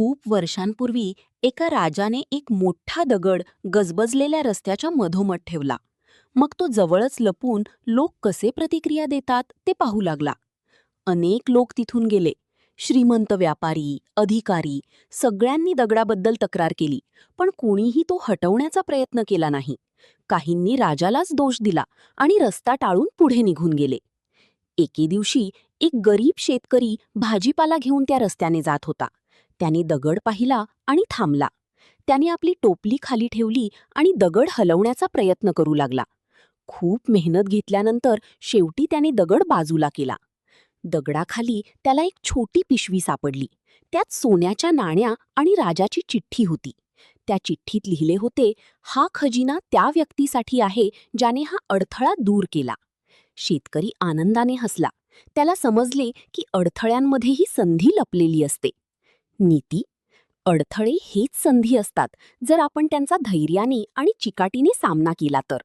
खूप वर्षांपूर्वी एका राजाने एक मोठा दगड गजबजलेल्या रस्त्याच्या मधोमध ठेवला. मग तो जवळच लपून लोक कसे प्रतिक्रिया देतात ते पाहू लागला. अनेक लोक तिथून गेले. श्रीमंत व्यापारी, अधिकारी, सगळ्यांनी दगडाबद्दल तक्रार केली, पण कोणीही तो हटवण्याचा प्रयत्न केला नाही. काहींनी राजालाच दोष दिला आणि रस्ता टाळून पुढे निघून गेले. एके दिवशी एक गरीब शेतकरी भाजीपाला घेऊन त्या रस्त्याने जात होता. त्याने दगड पाहिला आणि थांबला. त्याने आपली टोपली खाली ठेवली आणि दगड हलवण्याचा प्रयत्न करू लागला. खूप मेहनत घेतल्यानंतर शेवटी त्याने दगड बाजूला केला. दगडाखाली त्याला एक छोटी पिशवी सापडली. त्यात सोन्याच्या नाण्या आणि राजाची चिठ्ठी होती. त्या चिठ्ठीत लिहिले होते, हा खजिना त्या व्यक्तीसाठी आहे ज्याने हा अडथळा दूर केला. शेतकरी आनंदाने हसला. त्याला समजले की अडथळ्यांमध्येही संधी लपलेली असते. नीती: अडथळे हेच संधी असतात, जर आपण त्यांचा धैर्याने आणि चिकाटीने सामना केला तर.